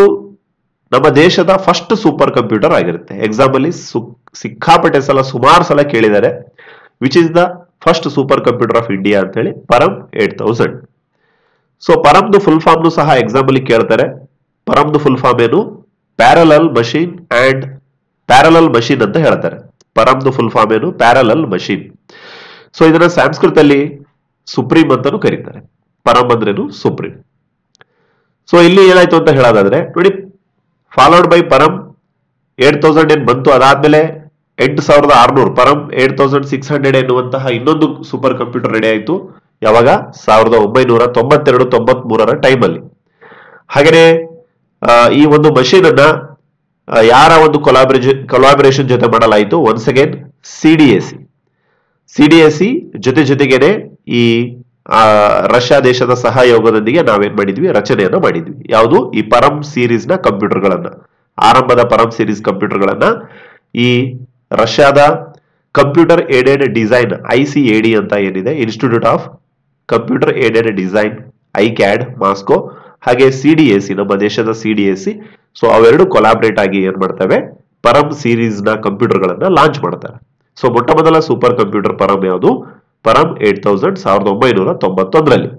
ನಮ್ಮ ದೇಶದ ಫಸ್ಟ್ ಸೂಪರ್ ಕಂಪ್ಯೂಟರ್ ಆಗಿರುತ್ತೆ. ಎಕ್ಸಾಮ್ ಅಲ್ಲಿ ಸಿಕ್ಕಾಪಟ್ಟೆ ಸಲ, ಸುಮಾರು ಸಲ ಕೇಳಿದ್ದಾರೆ, which is the first super computer of India ಅಂತ ಹೇಳಿ, ಪರಂ 8000. ಸೊ ಪರಂದು ಫುಲ್ ಫಾರ್ಮ್ ಸಹ ಎಕ್ಸಾಮ್ ಅಲ್ಲಿ ಕೇಳ್ತಾರೆ. ಪರಂದು ಫುಲ್ ಫಾರ್ಮ್ ಏನು, parallel machine and parallel machine ಅಂತ ಹೇಳ್ತಾರೆ. ಪರಂದು ಫುಲ್ ಫಾರ್ಮ್ ಏನು, ಪ್ಯಾರಲಲ್ ಮಷೀನ್. ಸೊ ಇದನ್ನ ಸಂಸ್ಕೃತ ಅಲ್ಲಿ ಸುಪ್ರೀಂ ಅಂತಾನು ಕರೀತಾರೆ. ಪರಂ ಅಂದ್ರೇನು, ಸುಪ್ರೀಂ. ಸೊ ಇಲ್ಲಿ ಏನಾಯ್ತು ಅಂತ ಹೇಳೋದಾದ್ರೆ ನೋಡಿ, ಫಾಲೋಡ್ ಬೈ ಪರಂ 8000 ಏನ್ ಬಂತು, ಅದಾದ್ಮೇಲೆ 8600 ಪರಂ 8600 ಎನ್ನುವಂತಹ ಇನ್ನೊಂದು ಸೂಪರ್ ಕಂಪ್ಯೂಟರ್ ರೆಡಿ ಆಯ್ತು. ಯಾವಾಗ, 1992-93ರ ಟೈಮ್ ಅಲ್ಲಿ. ಹಾಗೇನೆ ಈ ಒಂದು ಮಷೀನ್ ಅನ್ನ ಯಾರ ಒಂದು ಕೊಲಾಬರೇಷನ್ ಜೊತೆ ಮಾಡಲಾಯಿತು, ಒನ್ಸ್ ಅಗೇನ್ CDAC ಜೊತೆಗೇನೆ ಈ ರಷ್ಯಾ ದೇಶದ ಸಹಯೋಗದೊಂದಿಗೆ ನಾವೇನ್ ಮಾಡಿದ್ವಿ, ರಚನೆಯನ್ನ ಮಾಡಿದ್ವಿ. ಯಾವುದು, ಈ ಪರಂ ಸೀರೀಸ್ ನ ಕಂಪ್ಯೂಟರ್ ಗಳನ್ನ, ಆರಂಭದ ಪರಂ ಸೀರೀಸ್ ಕಂಪ್ಯೂಟರ್ ಗಳನ್ನ ಈ ರಷ್ಯಾದ ಕಂಪ್ಯೂಟರ್ ಏಡೆಡ್ ಡಿಸೈನ್ ICAD ಅಂತ ಏನಿದೆ, institute of computer aided design ICAD Moscow, ಹಾಗೆ CDAC ನಮ್ಮ ದೇಶದ CDAC, ಸೊ ಅವೆರಡು ಕೊಲಾಬ್ರೇಟ್ ಆಗಿ ಏನ್ ಮಾಡ್ತವೆ, ಪರಂ ಸೀರೀಸ್ ನ ಕಂಪ್ಯೂಟರ್ ಗಳನ್ನ ಲಾಂಚ್ ಮಾಡ್ತಾರೆ. ಸೊ ಮೊಟ್ಟ ಮೊದಲ ಸೂಪರ್ ಕಂಪ್ಯೂಟರ್ ಪರಂ ಯಾವುದು, ಪರಂ 8000 1991ರಲ್ಲಿ.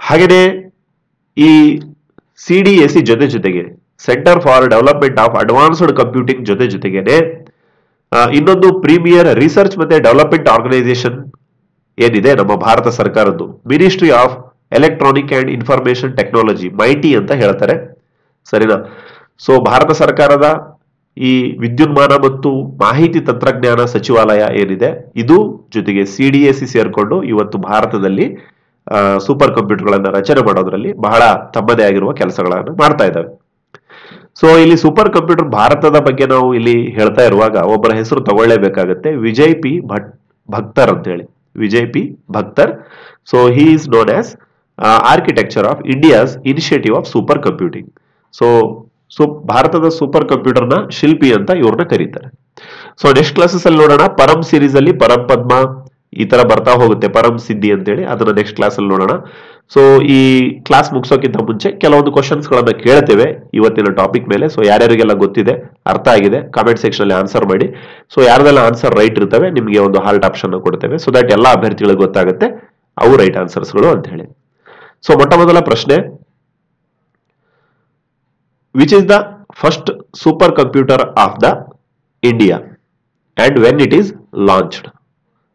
ಹಾಗೇನೆ ಈ CDAC ಜೊತೆಗೆ centre for development of advanced computing ಜೊತೆಗೇನೆ ಇನ್ನೊಂದು ಪ್ರೀಮಿಯರ್ ರಿಸರ್ಚ್ ಮತ್ತೆ ಡೆವಲಪ್ಮೆಂಟ್ ಆರ್ಗನೈಸೇಷನ್ ಏನಿದೆ ನಮ್ಮ ಭಾರತ ಸರ್ಕಾರದ್ದು, ministry of electronic and information technology, MIT ಅಂತ ಹೇಳ್ತಾರೆ, ಸರಿನಾ. ಸೊ ಭಾರತ ಸರ್ಕಾರದ ಈ ವಿದ್ಯುನ್ಮಾನ ಮತ್ತು ಮಾಹಿತಿ ತಂತ್ರಜ್ಞಾನ ಸಚಿವಾಲಯ ಏನಿದೆ, ಇದು ಜೊತೆಗೆ CDAC ಸೇರ್ಕೊಂಡು ಇವತ್ತು ಭಾರತದಲ್ಲಿ ಸೂಪರ್ ಕಂಪ್ಯೂಟರ್ ಗಳನ್ನ ರಚನೆ ಮಾಡೋದ್ರಲ್ಲಿ ಬಹಳ ತಮ್ಮದೇ ಆಗಿರುವ ಕೆಲಸಗಳನ್ನು ಮಾಡ್ತಾ ಇದ್ದಾವೆ. ಸೊ ಇಲ್ಲಿ ಸೂಪರ್ ಕಂಪ್ಯೂಟರ್ ಭಾರತದ ಬಗ್ಗೆ ನಾವು ಇಲ್ಲಿ ಹೇಳ್ತಾ ಇರುವಾಗ ಒಬ್ಬರ ಹೆಸರು ತಗೊಳ್ಳೇಬೇಕಾಗತ್ತೆ, ವಿಜಯ್ ಪಿ ಭಕ್ತರ್ ಅಂತ ಹೇಳಿ, ವಿಜಯ್ ಪಿ ಭಕ್ತರ್. So he is known as architecture of India's initiative of super computing. ಸೊ ಭಾರತದ ಸೂಪರ್ ಕಂಪ್ಯೂಟರ್ ನ ಶಿಲ್ಪಿ ಅಂತ ಇವ್ರನ್ನ ಕರೀತಾರೆ. ಸೊ ನೆಕ್ಸ್ಟ್ ಕ್ಲಾಸಸ್ ಅಲ್ಲಿ ನೋಡೋಣ, ಪರಂ ಸೀರೀಸ್ ಅಲ್ಲಿ ಪರಂ ಪದ್ಮ ಈ ತರ ಬರ್ತಾ ಹೋಗುತ್ತೆ, ಪರಂ ಸಿದ್ಧಿ ಅಂತೇಳಿ, ಅದನ್ನ ನೆಕ್ಸ್ಟ್ ಕ್ಲಾಸ್ ಅಲ್ಲಿ ನೋಡೋಣ. ಸೊ ಈ ಕ್ಲಾಸ್ ಮುಗಿಸೋಕ್ಕಿಂತ ಮುಂಚೆ ಕೆಲವೊಂದು ಕ್ವಶನ್ಸ್ ಗಳನ್ನ ಕೇಳ್ತೇವೆ ಇವತ್ತಿನ ಟಾಪಿಕ್ ಮೇಲೆ. ಸೊ ಯಾರ್ಯಾರಿಗೆಲ್ಲ ಗೊತ್ತಿದೆ, ಅರ್ಥ ಆಗಿದೆ, ಕಾಮೆಂಟ್ ಸೆಕ್ಷನ್ ಅಲ್ಲಿ ಆನ್ಸರ್ ಮಾಡಿ. ಸೊ ಯಾರ್ದೆಲ್ಲ ಆನ್ಸರ್ ರೈಟ್ ಇರ್ತವೆ ನಿಮಗೆ ಒಂದು ಹಾರ್ಟ್ ಆಪ್ಷನ್ ಕೊಡ್ತೇವೆ, ಸೊ ದಟ್ ಎಲ್ಲ ಅಭ್ಯರ್ಥಿಗಳಿಗೆ ಗೊತ್ತಾಗುತ್ತೆ ಅವು ರೈಟ್ ಆನ್ಸರ್ಸ್ಗಳು ಅಂತ ಹೇಳಿ. ಸೊ ಮೊಟ್ಟ ಮೊದಲ ಪ್ರಶ್ನೆ, which is the first super computer of the India and when it is launched.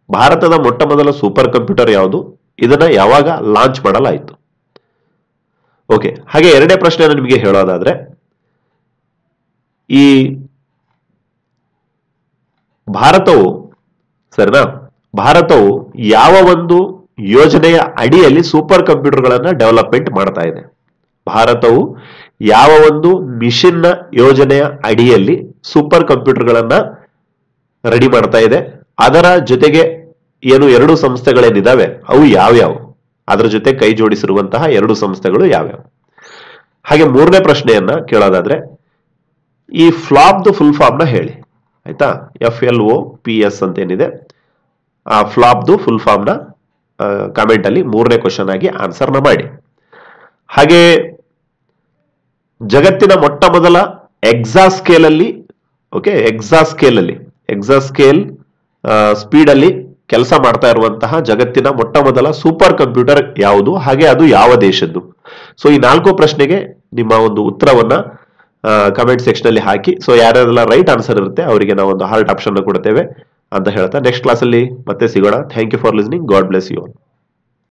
ಭಾರತದ ಮೊಟ್ಟ ಮೊದಲ ಸೂಪರ್ ಕಂಪ್ಯೂಟರ್ ಯಾವುದು, ಇದನ್ನ ಯಾವಾಗ ಲಾಂಚ್ ಮಾಡಲಾಯಿತು. ಓಕೆ, ಹಾಗೆ ಎರಡನೇ ಪ್ರಶ್ನೆ ನಿಮಗೆ ಹೇಳೋದಾದ್ರೆ, ಈ ಭಾರತವು ಸರಿನಾ, ಭಾರತವು ಯಾವ ಒಂದು ಯೋಜನೆಯ ಅಡಿಯಲ್ಲಿ ಸೂಪರ್ ಕಂಪ್ಯೂಟರ್ ಗಳನ್ನ ಡೆವಲಪ್ಮೆಂಟ್ ಮಾಡ್ತಾ ಇದೆ. ಭಾರತವು ಯಾವ ಒಂದು ಮಿಷನ್ ನ ಯೋಜನೆಯ ಅಡಿಯಲ್ಲಿ ಸೂಪರ್ ಕಂಪ್ಯೂಟರ್ ಗಳನ್ನ ರೆಡಿ ಮಾಡ್ತಾ ಇದೆ, ಅದರ ಜೊತೆಗೆ ಏನು ಎರಡು ಸಂಸ್ಥೆಗಳೇನಿದಾವೆ ಅವು ಯಾವ್ಯಾವು, ಅದರ ಜೊತೆ ಕೈ ಜೋಡಿಸಿರುವಂತಹ ಎರಡು ಸಂಸ್ಥೆಗಳು ಯಾವ್ಯಾವು. ಹಾಗೆ ಮೂರನೇ ಪ್ರಶ್ನೆಯನ್ನ ಕೇಳೋದಾದ್ರೆ, ಈ ಫ್ಲಾಪ್ ಫುಲ್ ಫಾರ್ಮ್ ನ ಹೇಳಿ, ಆಯ್ತಾ. FLOPS ಅಂತ ಏನಿದೆ, ಆ ಫ್ಲಾಪ್ ಫುಲ್ ಫಾರ್ಮ್ ನ ಕಾಮೆಂಟ್ ಅಲ್ಲಿ ಮೂರನೇ ಕ್ವಶನ್ ಆಗಿ ಆನ್ಸರ್ ನ ಮಾಡಿ. ಹಾಗೆ ಜಗತ್ತಿನ ಮೊಟ್ಟ ಮೊದಲ ಎಕ್ಸಾಸ್ಕೇಲ್ ಅಲ್ಲಿ, ಓಕೆ, ಎಕ್ಸಾಸ್ಕೇಲ್ ಸ್ಪೀಡ್ ಅಲ್ಲಿ ಕೆಲಸ ಮಾಡ್ತಾ ಇರುವಂತಹ ಜಗತ್ತಿನ ಮೊಟ್ಟ ಮೊದಲ ಸೂಪರ್ ಕಂಪ್ಯೂಟರ್ ಯಾವುದು, ಹಾಗೆ ಅದು ಯಾವ ದೇಶದ್ದು. ಸೊ ಈ 4 ಪ್ರಶ್ನೆಗೆ ನಿಮ್ಮ ಒಂದು ಉತ್ತರವನ್ನ ಕಮೆಂಟ್ ಸೆಕ್ಷನ್ ಅಲ್ಲಿ ಹಾಕಿ. ಸೊ ಯಾರೆಲ್ಲ ರೈಟ್ ಆನ್ಸರ್ ಇರುತ್ತೆ ಅವರಿಗೆ ನಾವು ಒಂದು ಹಾರ್ಟ್ ಆಪ್ಷನ್ ಕೊಡ್ತೇವೆ ಅಂತ ಹೇಳ್ತಾ ನೆಕ್ಸ್ಟ್ ಕ್ಲಾಸ್ ಅಲ್ಲಿ ಮತ್ತೆ ಸಿಗೋಣ. Thank you for listening. God bless you all.